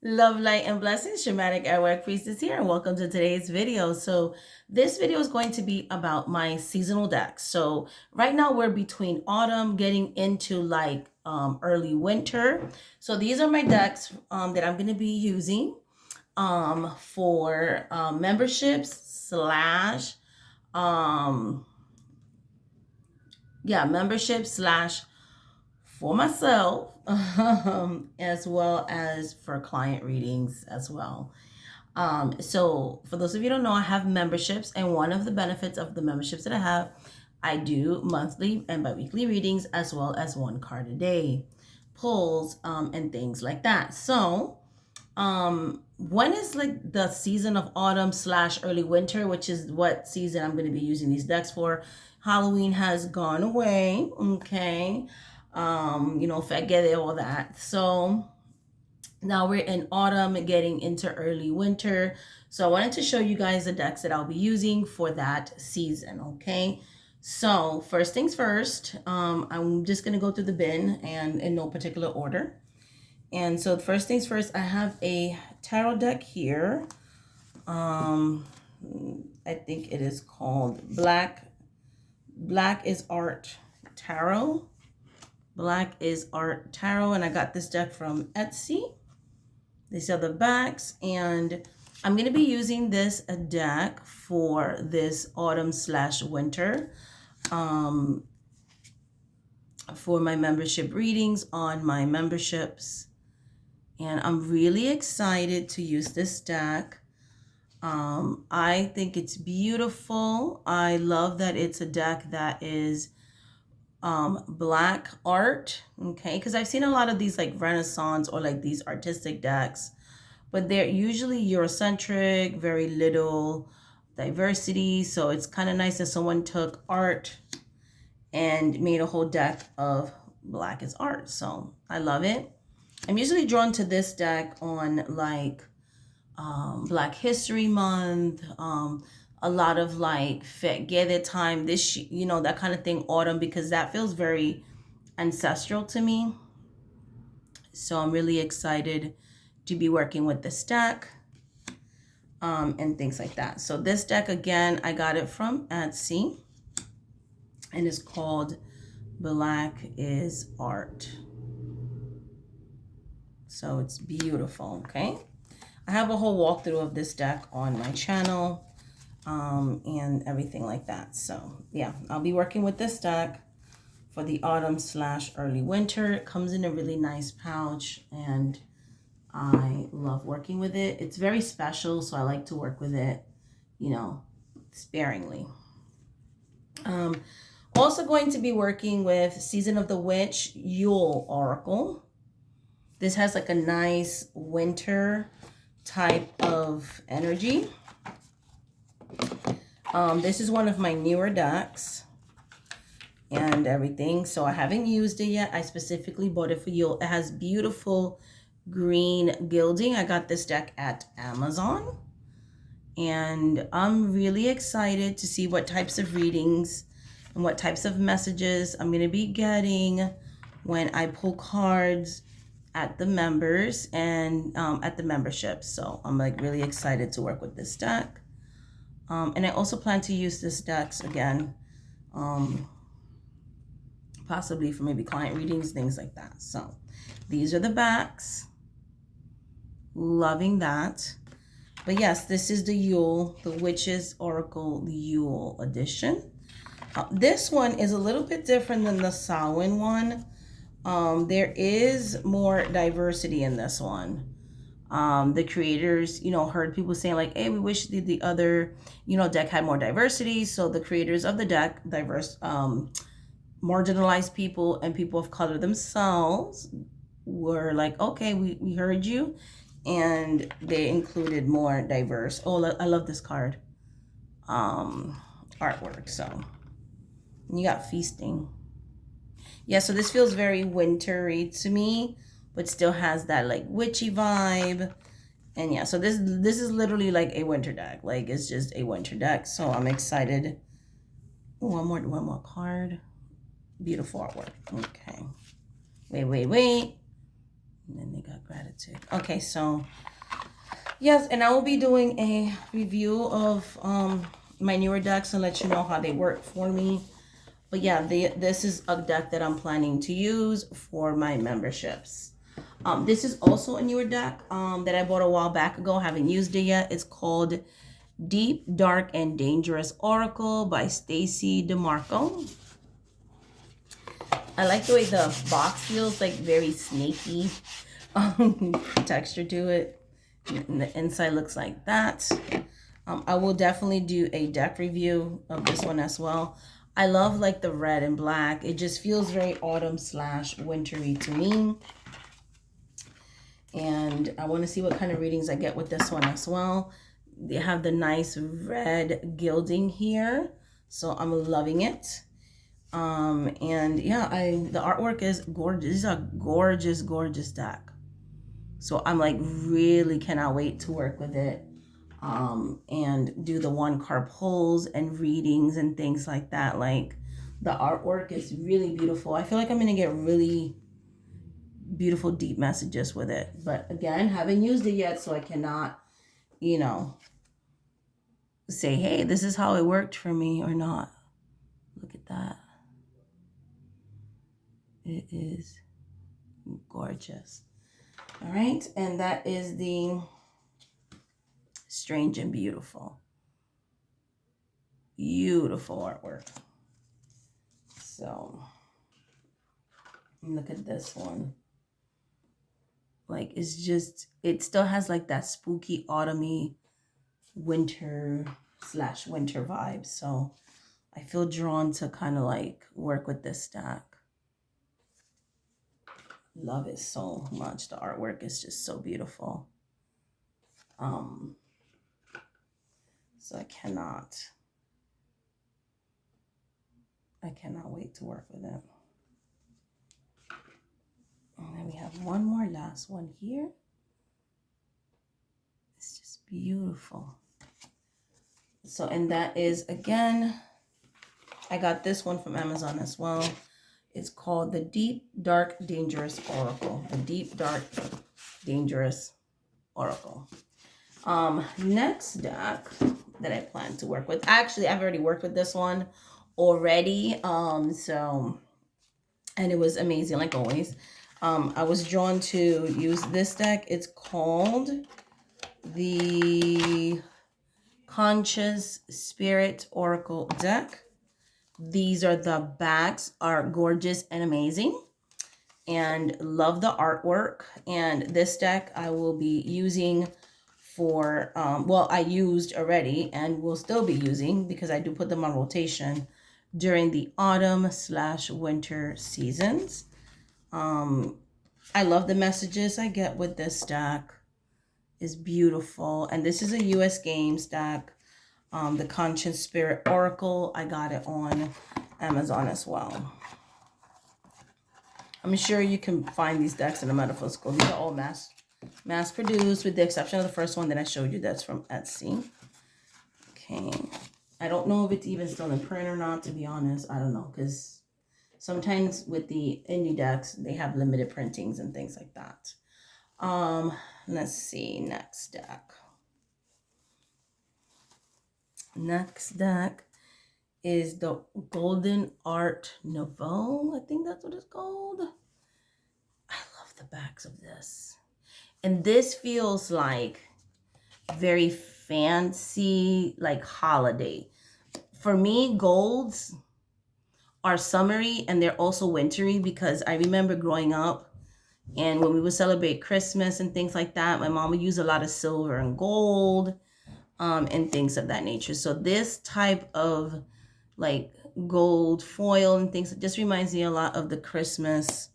Love, light, and blessings. Shamanic Airwork Priestess here, and welcome to today's video. So this video is going to be about my seasonal decks. So right now we're between autumn, getting into like early winter. So these are my decks that I'm going to be using for memberships slash membership slash for myself, as well as for client readings as well. So for those of you who don't know, I have memberships, and one of the benefits of the memberships that I do monthly and biweekly readings, as well as one card a day pulls, and things like that. So when is like the season of autumn slash early winter, which is what season I'm going to be using these decks for. Halloween has gone away. Okay. Forget it, all that. So now we're in autumn, getting into early winter. So I wanted to show you guys the decks that I'll be using for that season. Okay. So first things first, I'm just going to go through the bin and in no particular order. And so first things first, I have a tarot deck here. I think it is called Black is Art Tarot. Black is Art Tarot, and I got this deck from Etsy. These are the backs, and I'm going to be using this deck for this autumn slash winter for my membership readings on my memberships. And I'm really excited to use this deck. I think it's beautiful. I love that it's a deck that is black art, okay? Because I've seen a lot of these like Renaissance or like these artistic decks, but they're usually Eurocentric, very little diversity. So it's kind of nice that someone took art and made a whole deck of Black is Art. So I love it. I'm usually drawn to this deck on like Black History Month, a lot of like Fête time, this, that kind of thing, autumn, because that feels very ancestral to me. So I'm really excited to be working with this deck and things like that. So this deck, again, I got it from Etsy, and it's called Black is Art. So it's beautiful, okay? I have a whole walkthrough of this deck on my channel and everything like that. So yeah, I'll be working with this deck for the autumn slash early winter. It comes in a really nice pouch, and I love working with it. It's very special, so I like to work with it, sparingly. Also going to be working with Season of the Witch Yule Oracle. This has like a nice winter type of energy. This is one of my newer decks and everything, so I haven't used it yet. I specifically bought it for Yule. It has beautiful green gilding. I got this deck at Amazon, and I'm really excited to see what types of readings and what types of messages I'm going to be getting when I pull cards at the members and at the membership. So I'm like really excited to work with this deck. And I also plan to use this decks again, possibly for maybe client readings, things like that. So these are the backs. Loving that. But yes, this is the Yule, the Witches Oracle Yule edition. This one is a little bit different than the Samhain one. There is more diversity in this one. The creators, heard people saying like, hey, we wish the other, deck had more diversity. So the creators of the deck, diverse, marginalized people and people of color themselves were like, okay, we heard you. And they included more diverse. Oh, I love this card. Artwork. So you got feasting. Yeah, so this feels very wintry to me, but still has that like witchy vibe. And yeah, so this is literally like a winter deck. Like it's just a winter deck. So I'm excited. Ooh, one more card. Beautiful artwork. Okay. Wait. And then they got gratitude. Okay, so yes, and I will be doing a review of my newer decks and let you know how they work for me. But yeah, this is a deck that I'm planning to use for my memberships. This is also a newer deck that I bought a while back ago. Haven't used it yet. It's called Deep, Dark, and Dangerous Oracle by Stacy DeMarco. I like the way the box feels, like very snaky texture to it. And the inside looks like that. I will definitely do a deck review of this one as well. I love like the red and black. It just feels very autumn / wintry to me. And I want to see what kind of readings I get with this one as well. They have the nice red gilding here, so I'm loving it. And yeah, the artwork is gorgeous. This is a gorgeous deck. So I'm like really cannot wait to work with it. And do the 1-card pulls and readings and things like that. Like the artwork is really beautiful. I feel like I'm gonna get really beautiful deep messages with it, but again, haven't used it yet, so I cannot, you know, say, hey, this is how it worked for me or not. Look at that. It is gorgeous. All right, and that is the Strange and Beautiful. Beautiful artwork. So look at this one. Like it's just, it still has like that spooky autumny winter / winter vibe. So I feel drawn to kind of like work with this stack. Love it so much. The artwork is just so beautiful. So I cannot wait to work with it. And then we have one more last one here. It's just beautiful. So, and that is, again, I got this one from Amazon as well. It's called the Deep, Dark, Dangerous Oracle. The Deep, Dark, Dangerous Oracle. Next deck that I plan to work with. Actually, I've already worked with this one already. So, and it was amazing, like always. I was drawn to use this deck. It's called the Conscious Spirit Oracle deck. These are the backs, are gorgeous and amazing, and love the artwork. And this deck I will be using for, well, I used already and will still be using because I do put them on rotation during the autumn / winter seasons. I love the messages I get with this deck. Is beautiful. And this is a US Games deck. The Conscious Spirit Oracle, I got it on Amazon as well. I'm sure you can find these decks in the metaphysical. These are all mass produced, with the exception of the first one that I showed you. That's from Etsy. Okay. I don't know if it's even still in print or not, to be honest. I don't know, because sometimes with the indie decks, they have limited printings and things like that. Let's see, next deck. Next deck is the Golden Art Nouveau. I think that's what it's called. I love the backs of this. And this feels like very fancy, like holiday. For me, golds are summery and they're also wintry, because I remember growing up and when we would celebrate Christmas and things like that, my mom would use a lot of silver and gold and things of that nature. So this type of like gold foil and things, it just reminds me a lot of the Christmas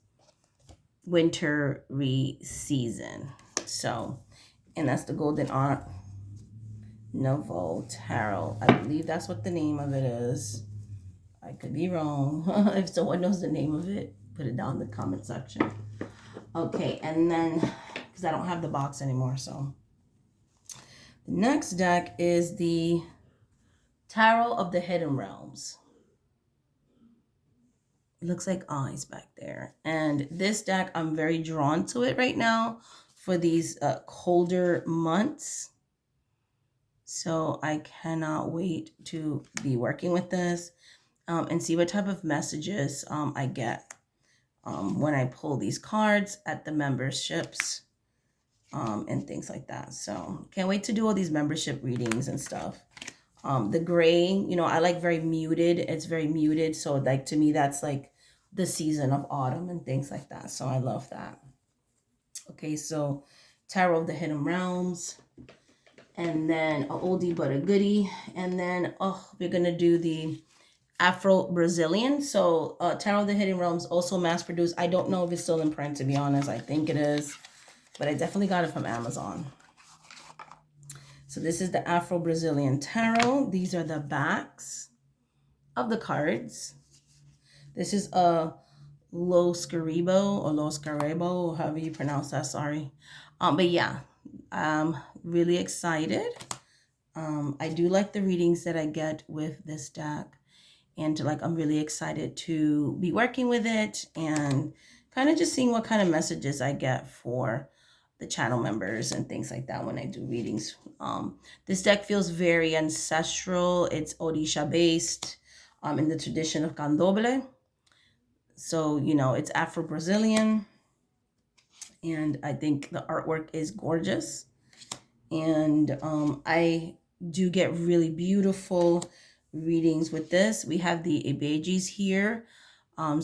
wintry season. So, and that's the Golden Art Nouveau Tarot. I believe that's what the name of it is. I could be wrong. If someone knows the name of it, put it down in the comment section. Okay, and then, because I don't have the box anymore, so. The next deck is the Tarot of the Hidden Realms. It looks like eyes back there. And this deck, I'm very drawn to it right now for these colder months. So I cannot wait to be working with this and see what type of messages I get when I pull these cards at the memberships and things like that. So can't wait to do all these membership readings and stuff. The gray, you know, I like very muted. It's very muted. So like to me, that's like the season of autumn and things like that. So I love that. Okay, so Tarot of the Hidden Realms. And then an oldie but a goodie. And then, oh, we're going to do the Afro-Brazilian. So Tarot of the Hidden Realms, also mass-produced. I don't know if it's still in print, to be honest. I think it is. But I definitely got it from Amazon. So this is the Afro-Brazilian Tarot. These are the backs of the cards. This is a Los Caribo or Los Carebo, however you pronounce that, sorry. But yeah, I'm really excited. I do like the readings that I get with this deck. And I'm really excited to be working with it and kind of just seeing what kind of messages I get for the channel members and things like that when I do readings. This deck feels very ancestral. It's Odisha based in the tradition of Candomblé. So, you know, it's Afro-Brazilian. And I think the artwork is gorgeous. And I do get really beautiful readings with this. We have the Ibejis here. I don't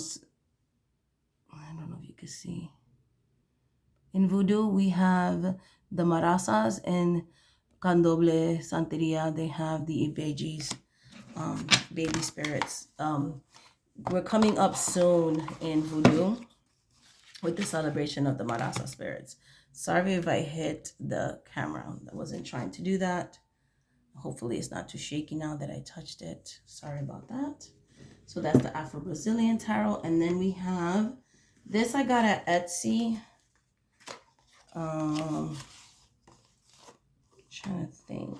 know if you can see. In Voodoo, we have the Marasas. In Candomblé, Santeria, they have the Ibejis, baby spirits. We're coming up soon in Voodoo with the celebration of the Marasa spirits. Sorry if I hit the camera. I wasn't trying to do that. Hopefully it's not too shaky now that I touched it. Sorry about that. So that's the Afro-Brazilian Tarot. And then we have this I got at Etsy. Trying to think.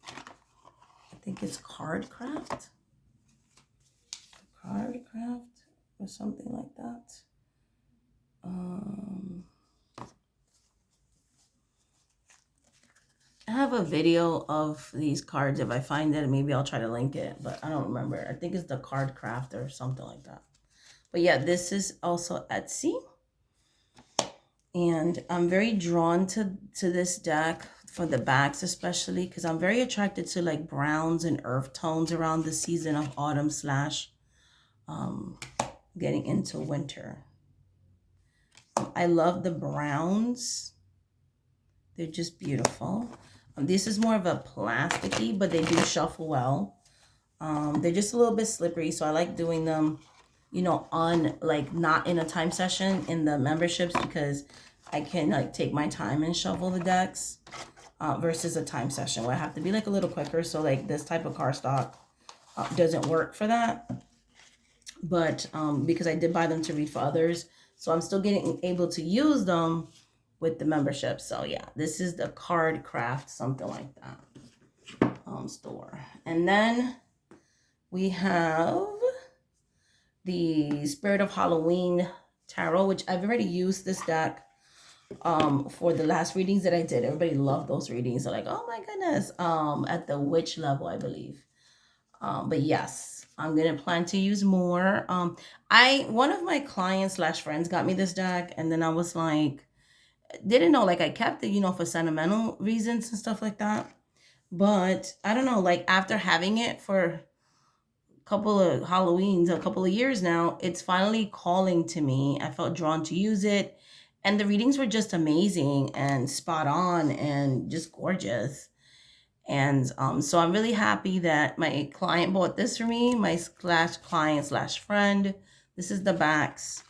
I think it's Cardcraft. Cardcraft or something like that. I have a video of these cards. If I find it, maybe I'll try to link it, but I don't remember. I think it's the Cardcraft or something like that. But yeah, this is also Etsy. And I'm very drawn to this deck for the backs, especially because I'm very attracted to like browns and earth tones around the season of autumn / getting into winter. I love the browns. They're just beautiful. This is more of a plasticky, but they do shuffle well. They're just a little bit slippery, so I like doing them, you know, on like not in a time session in the memberships because I can like take my time and shuffle the decks versus a time session where I have to be like a little quicker. So like this type of cardstock doesn't work for that. But because I did buy them to read for others, so I'm still getting able to use them with the membership. So yeah, this is the Cardcraft, something like that store. And then we have the Spirit of Halloween Tarot, which I've already used this deck for the last readings that I did. Everybody loved those readings. They're like, oh my goodness, at the witch level, I believe. But yes, I'm gonna plan to use more. One of my clients / friends got me this deck, and then I was like, didn't know, like I kept it, you know, for sentimental reasons and stuff like that. But I don't know, like after having it for a couple of Halloweens, a couple of years now, it's finally calling to me. I felt drawn to use it. And the readings were just amazing and spot on and just gorgeous. And so I'm really happy that my client bought this for me, my client / friend. This is the backs.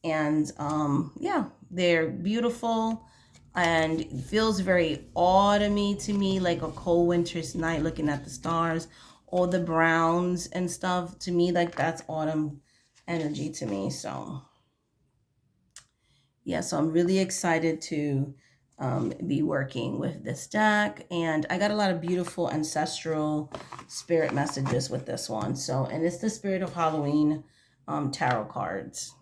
And yeah, they're beautiful and it feels very autumny to me, like a cold winter's night looking at the stars. All the browns and stuff, to me, like that's autumn energy to me. So yeah, so I'm really excited to be working with this deck. And I got a lot of beautiful ancestral spirit messages with this one. So, and it's the Spirit of Halloween tarot cards.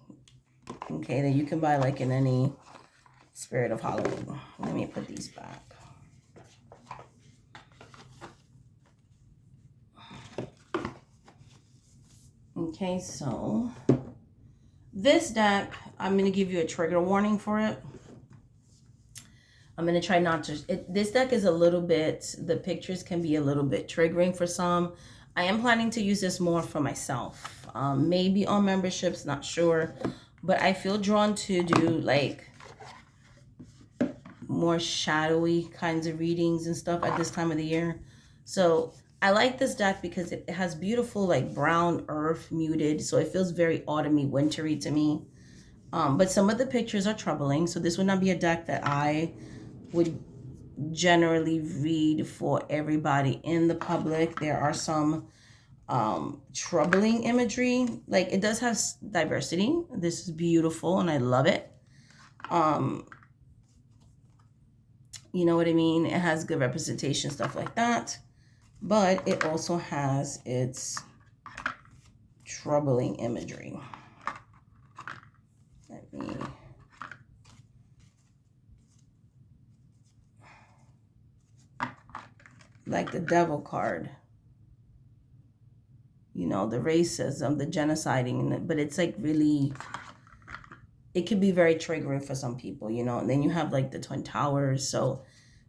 Okay, that you can buy like in any Spirit of Halloween. Let me put these back. Okay, so this deck, I'm going to give you a trigger warning for it. I'm going to try not to, this deck is a little bit, the pictures can be a little bit triggering for some. I am planning to use this more for myself. Maybe on memberships, not sure. But I feel drawn to do like more shadowy kinds of readings and stuff at this time of the year. So I like this deck because it has beautiful like brown earth muted. So it feels very autumny, wintry to me. But some of the pictures are troubling. So this would not be a deck that I would generally read for everybody in the public. There are some troubling imagery. Like it does have diversity. This is beautiful and I love it. You know what I mean? It has good representation, stuff like that. But it also has its troubling imagery. Let me... like the devil card. You know, the racism, the genociding, but it's like really... it can be very triggering for some people, you know. And then you have like the Twin Towers. So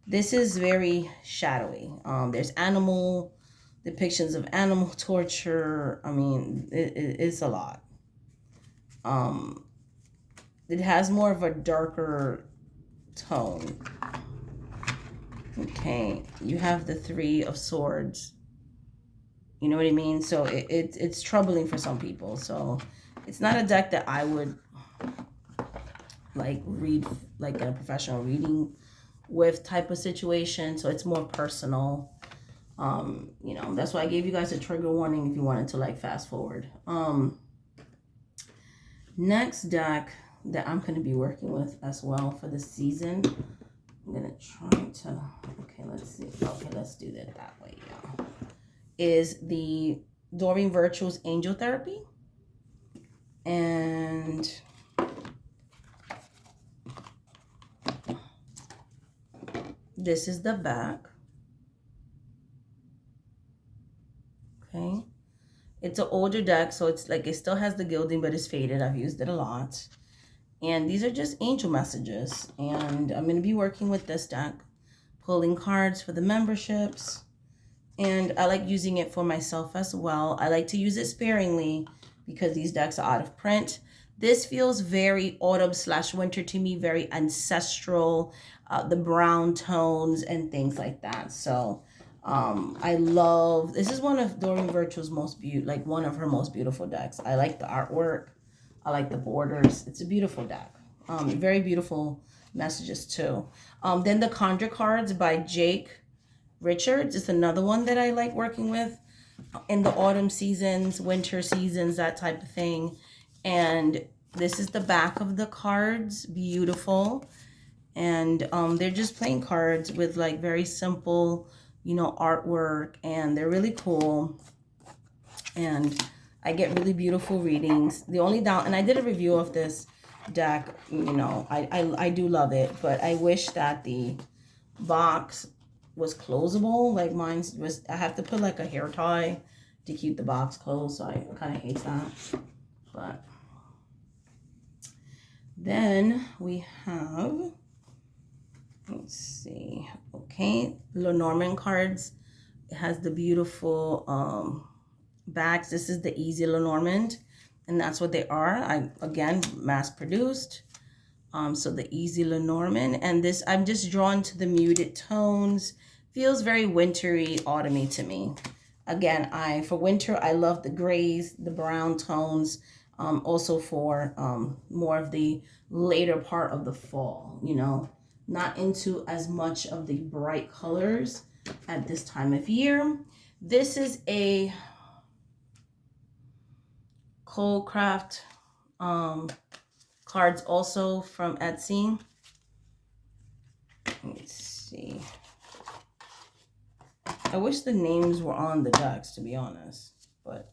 this is very shadowy. There's animal depictions of animal torture. I mean, it's a lot. It has more of a darker tone. Okay, you have the Three of Swords. You know what I mean? So it's troubling for some people. So it's not a deck that I would like read like a professional reading with type of situation. So it's more personal. You know, that's why I gave you guys a trigger warning if you wanted to like fast forward. Next deck that I'm going to be working with as well for this season, I'm going to try to, okay, let's see. Okay, let's do that way, yeah. Is the Doreen Virtue's Angel Therapy. And this is the back. Okay. It's an older deck, so it's like it still has the gilding, but it's faded. I've used it a lot. And these are just angel messages. And I'm going to be working with this deck, pulling cards for the memberships. And I like using it for myself as well. I like to use it sparingly because these decks are out of print. This feels very autumn/winter to me, very ancestral, the brown tones and things like that. So I love, this is one of Doreen Virtue's most one of her most beautiful decks. I like the artwork. I like the borders. It's a beautiful deck. Very beautiful messages too. Then the Conjure cards by Jake Richards is another one that I like working with in the autumn seasons, winter seasons, that type of thing. And this is the back of the cards. Beautiful. And they're just plain cards with like very simple, you know, artwork, and they're really cool. And I get really beautiful readings. The only down, and I did a review of this deck, you know, I do love it, but I wish that the box was closable. Like mine was, I have to put like a hair tie to keep the box closed, so I kind of hate that. But then we have, let's see, okay, Lenormand cards. It has the beautiful bags. This is the Easy Lenormand, and that's what they are. Again, mass produced. So the Easy Lenormand, and this, I'm just drawn to the muted tones. Feels very wintry, autumny to me. Again, for winter, I love the grays, the brown tones. Also for more of the later part of the fall, you know, not into as much of the bright colors at this time of year. This is a Coldcraft cards also from Etsy. Let's see. I wish the names were on the decks, to be honest, but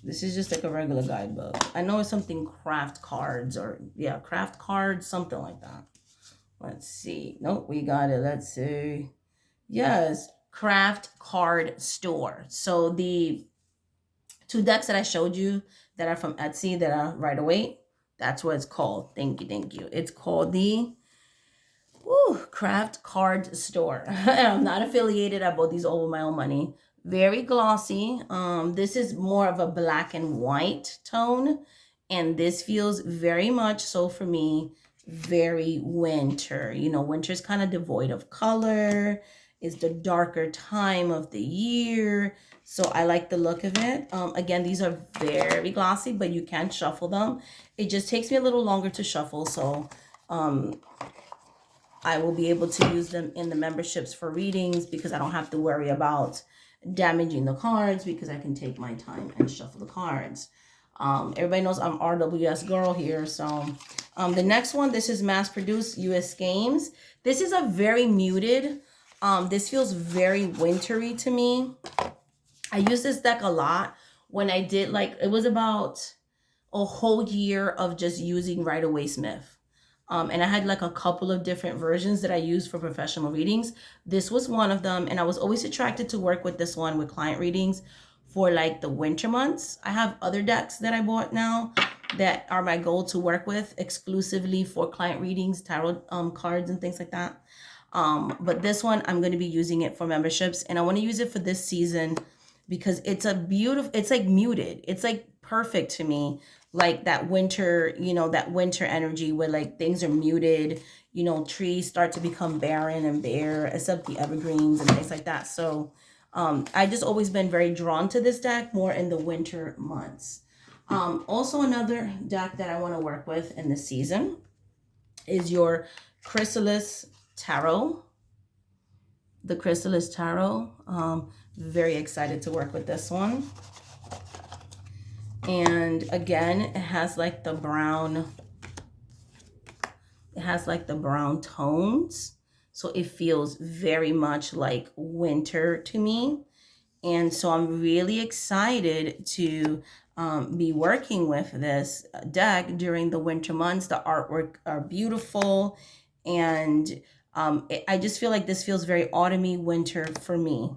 This is just like a regular guidebook. I know it's something craft cards or, yeah, craft cards, something like that. Let's see. Nope, we got it. Let's see. Yes, craft card store. So the two decks that I showed you that are from Etsy that are Right Away, that's what it's called. Thank you, thank you. It's called the Craft Card Store. I'm not affiliated. I bought these all with my own money. Very glossy. This is more of a black and white tone, and this feels very much so for me very winter. You know, winter's kind of devoid of color. It's the darker time of the year. So I like the look of it. Again, these are very glossy, but you can shuffle them. It just takes me a little longer to shuffle. So I will be able to use them in the memberships for readings because I don't have to worry about damaging the cards because I can take my time and shuffle the cards. Everybody knows I'm RWS girl here. So the next one, this is mass produced US Games. This is a very muted. This feels very wintry to me. I use this deck a lot when I did it was about a whole year of just using Right Away Smith. And I had like a couple of different versions that I used for professional readings. This was one of them. And I was always attracted to work with this one with client readings for like the winter months. I have other decks that I bought now that are my goal to work with exclusively for client readings, tarot cards and things like that. But this one, I'm going to be using it for memberships. And I want to use it for this season because it's a beautiful, it's like muted. It's like perfect to me. Like that winter, you know, that winter energy where like things are muted, you know, trees start to become barren and bare, except the evergreens and things like that. So I just always been very drawn to this deck more in the winter months. Also another deck that I want to work with in this season is your Chrysalis Tarot. The Chrysalis Tarot. Very excited to work with this one. And again, it has like the brown, tones. So it feels very much like winter to me. And so I'm really excited to be working with this deck during the winter months. The artwork are beautiful. And I just feel like this feels very autumny winter for me.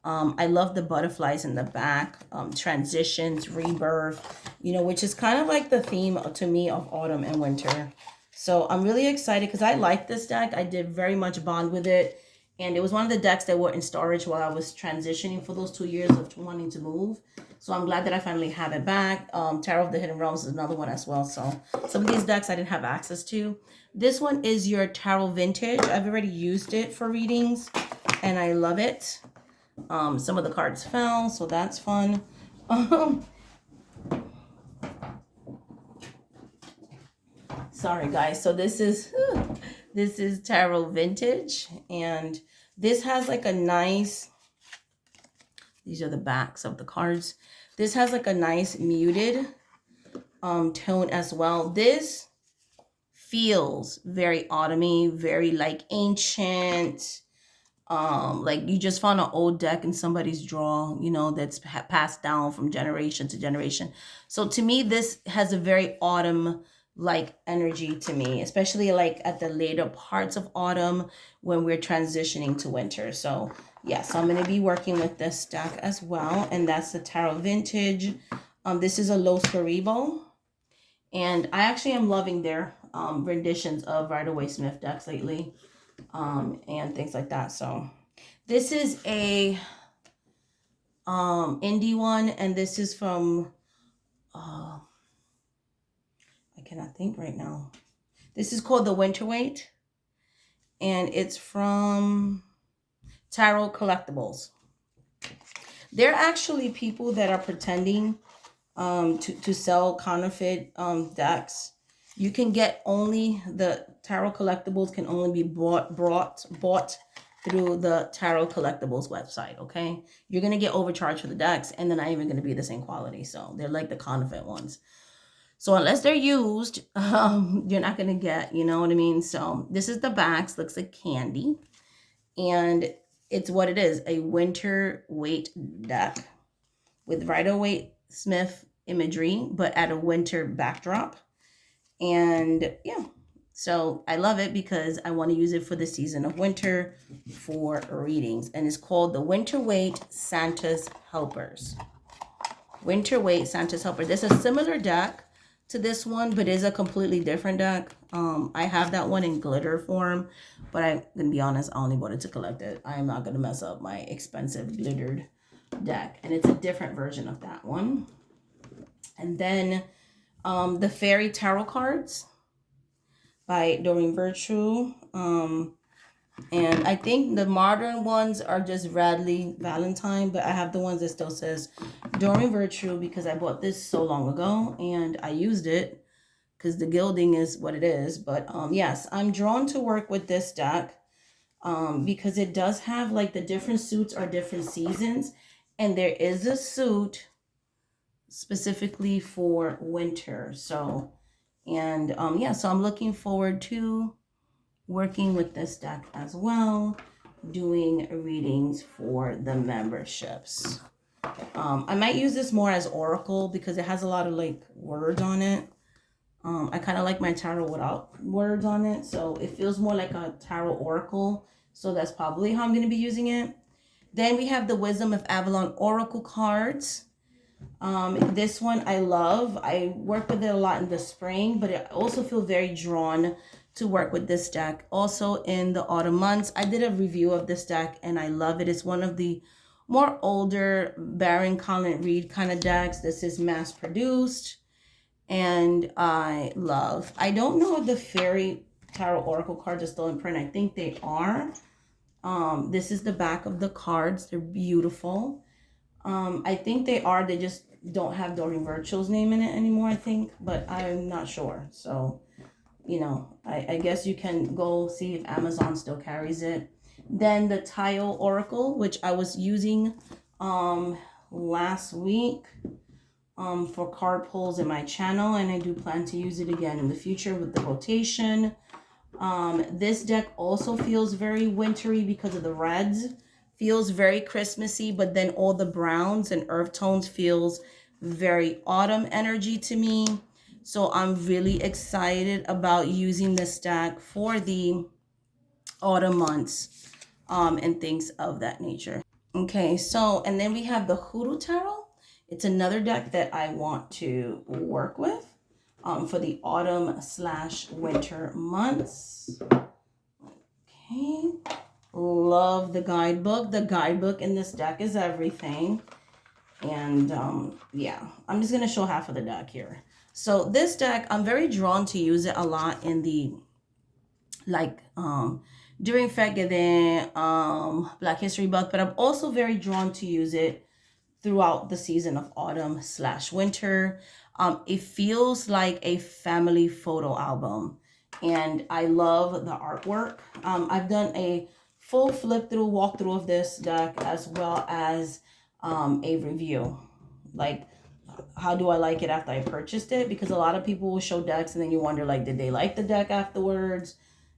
I love the butterflies in the back, transitions, rebirth, you know, which is kind of like the theme to me of autumn and winter. So I'm really excited because I like this deck. I did very much bond with it. And it was one of the decks that were in storage while I was transitioning for those 2 years of wanting to move. So I'm glad that I finally have it back. Tarot of the Hidden Realms is another one as well. So some of these decks I didn't have access to. This one is your Tarot Vintage. I've already used it for readings and I love it. Some of the cards fell, so that's fun. Sorry guys. So this is Tarot Vintage, and this has like a nice, these are the backs of the cards. This has like a nice muted tone as well. This feels very autumny, very like ancient. Like you just found an old deck in somebody's drawer, you know, that's passed down from generation to generation. So to me, this has a very autumn like energy to me, especially like at the later parts of autumn when we're transitioning to winter. So yeah, so I'm going to be working with this deck as well. And that's the Tarot Vintage. This is a Los Garibo. And I actually am loving their renditions of Right Away Smith decks lately. And things like that. So this is a indie one, and this is from I cannot think right now. This is called The Winter Wait, and it's from Tarot Collectibles. They're actually people that are pretending to sell counterfeit decks. You can get only the Tarot Collectibles can only be bought through the Tarot Collectibles website, okay? You're going to get overcharged for the decks, and they're not even going to be the same quality. So they're like the counterfeit ones. So unless they're used, you're not going to get, you know what I mean? So this is the backs. Looks like candy. And it's what it is, a winter weight deck with Right Away Smith imagery, but at a winter backdrop. And yeah, so I love it because I want to use it for the season of winter for readings. And it's called the Winter Weight Santa's Helpers. Winter Weight Santa's Helper. There's a similar deck to this one, but it's a completely different deck. I have that one in glitter form, but I'm gonna be honest, I only bought it to collect it. I am not gonna mess up my expensive glittered deck, and it's a different version of that one. And then the Fairy Tarot cards by Doreen Virtue. And I think the modern ones are just Radley Valentine, but I have the ones that still says Doreen Virtue because I bought this so long ago and I used it because the gilding is what it is. But yes, I'm drawn to work with this deck because it does have like the different suits are different seasons, and there is a suit specifically for winter. So, and yeah, so I'm looking forward to working with this deck as well, doing readings for the memberships. I might use this more as Oracle because it has a lot of like words on it. I kind of like my tarot without words on it, so it feels more like a tarot Oracle. So that's probably how I'm going to be using it. Then we have the Wisdom of Avalon Oracle cards. This one I love. I work with it a lot in the spring, but I also feel very drawn to work with this deck also in the autumn months. I did a review of this deck and I love it. It's one of the more older Baron Colin Reed kind of decks. This is mass produced and I don't know if the Fairy Tarot Oracle cards are still in print. I think they are. This is the back of the cards. They're beautiful. I think they are. They just don't have Doreen Virtue's name in it anymore, I think, but I'm not sure. So, you know, I guess you can go see if Amazon still carries it. Then the Tile Oracle, which I was using last week for card pulls in my channel, and I do plan to use it again in the future with the rotation. This deck also feels very wintry because of the reds. Feels very Christmassy, but then all the browns and earth tones feels very autumn energy to me. So I'm really excited about using this deck for the autumn months and things of that nature. Okay, so, and then we have the Hoodoo Tarot. It's another deck that I want to work with for the autumn/winter months. Okay, love the guidebook. The guidebook in this deck is everything. And yeah, I'm just going to show half of the deck here. So this deck, I'm very drawn to use it a lot in the, like, during Thanksgiving, Black History Month, but I'm also very drawn to use it throughout the season of autumn/winter. It feels like a family photo album, and I love the artwork. I've done a full flip through walkthrough of this deck as well as a review. Like, how do I like it after I purchased it? Because a lot of people will show decks and then you wonder, like, did they like the deck afterwards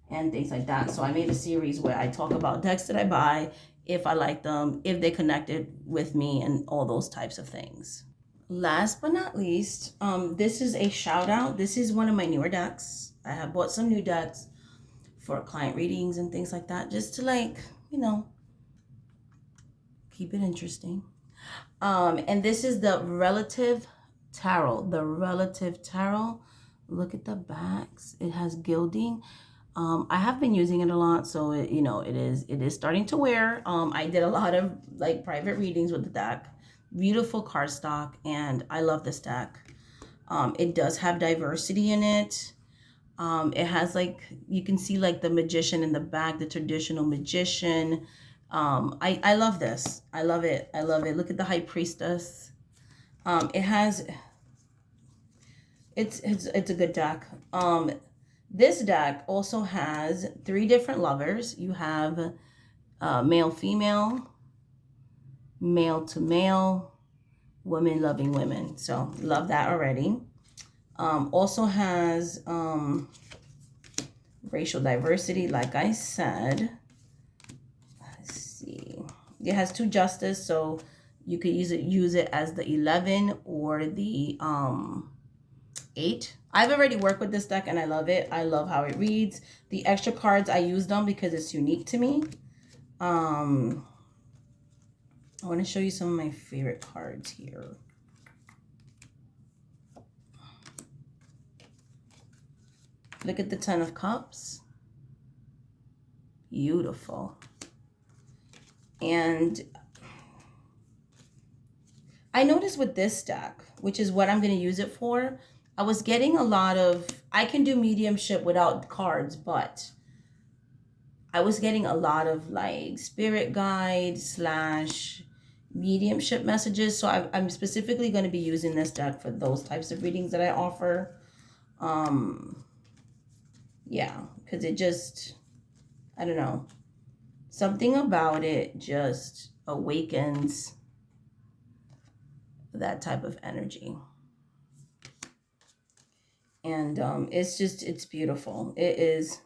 and things like that. So I made a series where I talk about decks that I buy, if I like them, if they connected with me, and all those types of things. Last but not least, this is a shout out. This is one of my newer decks. I have bought some new decks for client readings and things like that, just to, like, you know, keep it interesting. And this is the Relative Tarot. The Relative Tarot. Look at the backs. It has gilding. I have been using it a lot, so it, you know, it is starting to wear. I did a lot of like private readings with the deck. Beautiful cardstock, and I love this deck. It does have diversity in it. It has, like, you can see like the magician in the back, the traditional magician. I love this. I love it. I love it. Look at the High Priestess. It has, it's a good deck. This deck also has 3 different lovers. You have male, female, male to male, women loving women. So love that already. Also has racial diversity, like I said. Let's see. It has 2 justice, so You could use it as the 11 or the 8. I've already worked with this deck and I love it. I love how it reads. The extra cards, I use them because it's unique to me. I want to show you some of my favorite cards here. Look at the Ten of Cups. Beautiful. And I noticed with this deck, which is what I'm going to use it for, I was getting a lot of, I can do mediumship without cards, but I was getting a lot of like spirit guide / mediumship messages. So I'm specifically going to be using this deck for those types of readings that I offer. Yeah, because it just, I don't know, something about it just awakens that type of energy. And it's beautiful. It is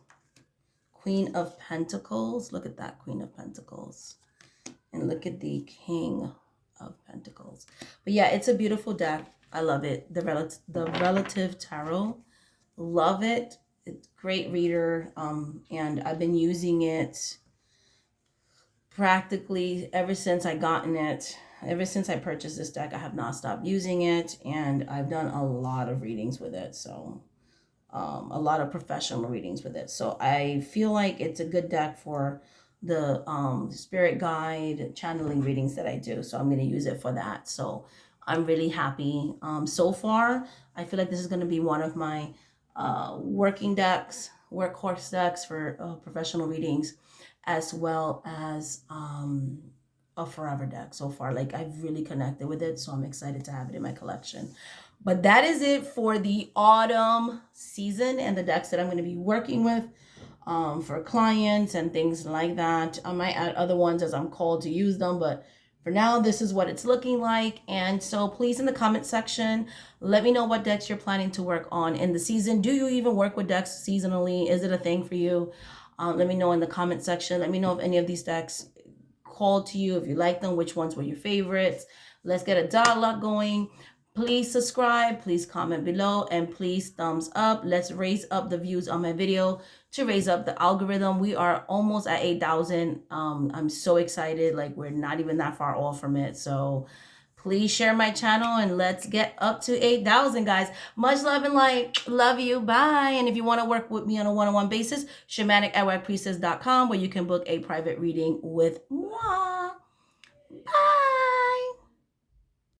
Queen of Pentacles. Look at that Queen of Pentacles. And look at the King of Pentacles. But yeah, it's a beautiful deck. I love it. The Relative Tarot. Love it. It's a great reader. And I've been using it practically ever since I gotten it. Ever since I purchased this deck, I have not stopped using it. And I've done a lot of readings with it. So a lot of professional readings with it. So I feel like it's a good deck for the spirit guide channeling readings that I do. So I'm going to use it for that. So I'm really happy. So far, I feel like this is going to be one of my working decks, workhorse decks for professional readings, as well as a forever deck so far. Like, I've really connected with it, so I'm excited to have it in my collection. But that is it for the autumn season and the decks that I'm going to be working with for clients and things like that. I might add other ones as I'm called to use them, but for now, this is what it's looking like. And so please, in the comment section, let me know what decks you're planning to work on in the season. Do you even work with decks seasonally? Is it a thing for you? Let me know in the comment section. Let me know if any of these decks called to you, if you like them, which ones were your favorites. Let's get a dialogue going. Please subscribe, please comment below, and please thumbs up. Let's raise up the views on my video to raise up the algorithm. We are almost at 8,000. I'm so excited. Like, we're not even that far off from it. So please share my channel and let's get up to 8,000, guys. Much love and light. Love you. Bye. And if you want to work with me on a one-on-one basis, shamanic@whitepriestess.com, where you can book a private reading with moi. Bye.